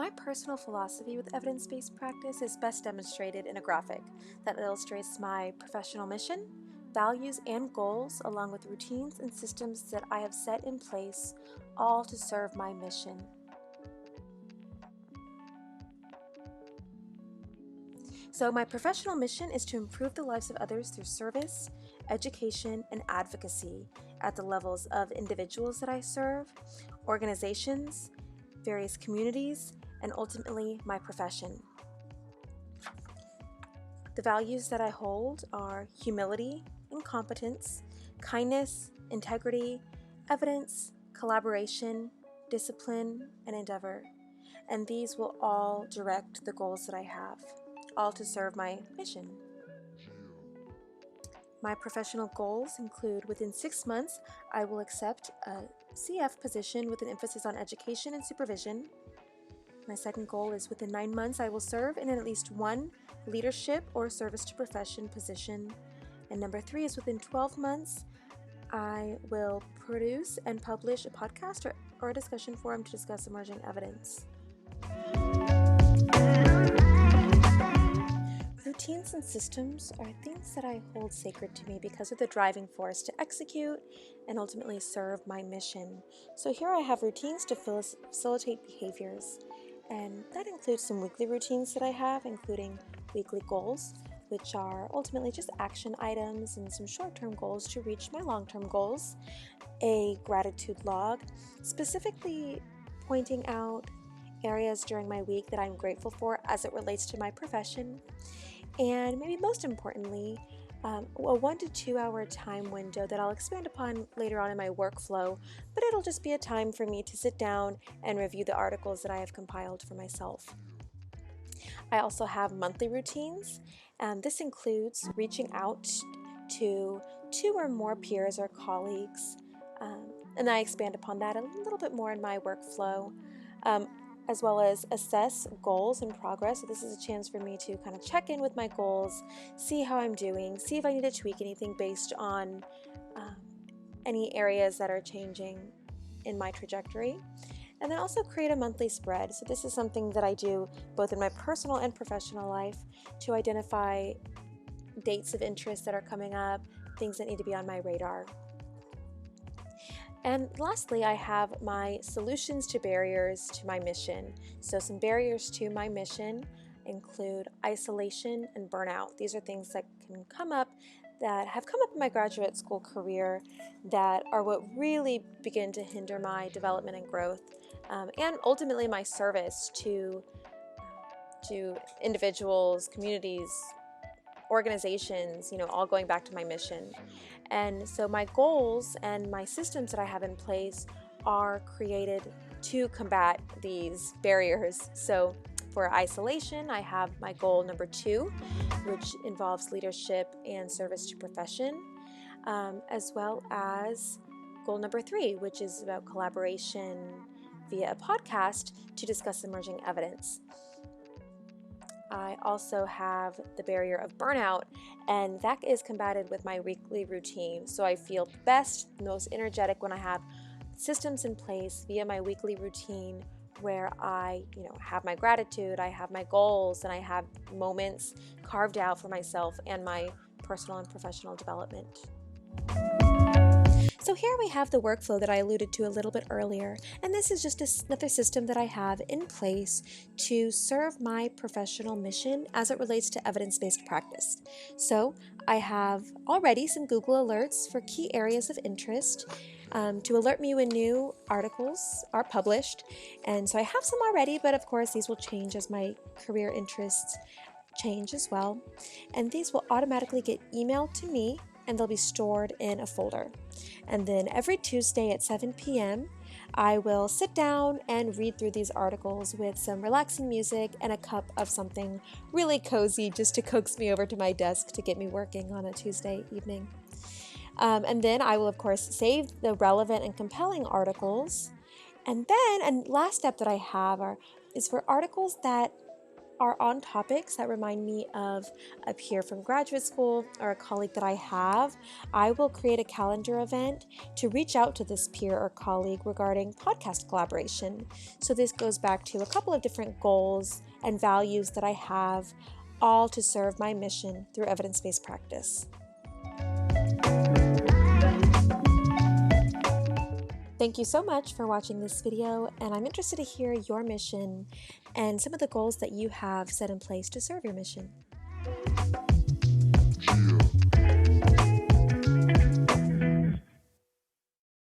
My personal philosophy with evidence-based practice is best demonstrated in a graphic that illustrates my professional mission, values, and goals, along with routines and systems that I have set in place, all to serve my mission. So my professional mission is to improve the lives of others through service, education, and advocacy at the levels of individuals that I serve, organizations, various communities, and ultimately my profession. The values that I hold are humility, incompetence, kindness, integrity, evidence, collaboration, discipline, and endeavor. And these will all direct the goals that I have, all to serve my mission. My professional goals include within 6 months, I will accept a CF position with an emphasis on education and supervision. My second goal is within 9 months, I will serve in at least one leadership or service to profession position. And number 3 is within 12 months, I will produce and publish a podcast or a discussion forum to discuss emerging evidence. Routines and systems are things that I hold sacred to me because of the driving force to execute and ultimately serve my mission. So here I have routines to facilitate behaviors, and that includes some weekly routines that I have, including weekly goals, which are ultimately just action items, and some short-term goals to reach my long-term goals, a gratitude log, specifically pointing out areas during my week that I'm grateful for as it relates to my profession, and maybe most importantly, a 1 to 2 hour time window that I'll expand upon later on in my workflow, but it'll just be a time for me to sit down and review the articles that I have compiled for myself. I also have monthly routines, and this includes reaching out to 2 or more peers or colleagues, and I expand upon that a little bit more in my workflow. As well as assess goals and progress. So this is a chance for me to kind of check in with my goals, see how I'm doing, see if I need to tweak anything based on any areas that are changing in my trajectory. And then also create a monthly spread. So this is something that I do both in my personal and professional life to identify dates of interest that are coming up, things that need to be on my radar. And lastly, I have my solutions to barriers to my mission. So some barriers to my mission include isolation and burnout. These are things that can come up, that have come up in my graduate school career, that are what really begin to hinder my development and growth, and ultimately my service to individuals, communities, organizations, all going back to my mission. And so my goals and my systems that I have in place are created to combat these barriers. So for isolation, I have my goal number 2, which involves leadership and service to profession, as well as goal number 3, which is about collaboration via a podcast to discuss emerging evidence. I also have the barrier of burnout, and that is combated with my weekly routine. So I feel best, most energetic when I have systems in place via my weekly routine where I, have my gratitude, I have my goals, and I have moments carved out for myself and my personal and professional development. So here we have the workflow that I alluded to a little bit earlier, and this is just another system that I have in place to serve my professional mission as it relates to evidence-based practice. So I have already some Google alerts for key areas of interest to alert me when new articles are published, and so I have some already, but of course these will change as my career interests change as well, and these will automatically get emailed to me and they'll be stored in a folder. And then every Tuesday at 7 p.m., I will sit down and read through these articles with some relaxing music and a cup of something really cozy just to coax me over to my desk to get me working on a Tuesday evening. And then I will, of course, save the relevant and compelling articles. And then, and last step that I have is for articles that are on topics that remind me of a peer from graduate school or a colleague that I have, I will create a calendar event to reach out to this peer or colleague regarding podcast collaboration. So this goes back to a couple of different goals and values that I have, all to serve my mission through evidence-based practice. Thank you so much for watching this video, and I'm interested to hear your mission and some of the goals that you have set in place to serve your mission.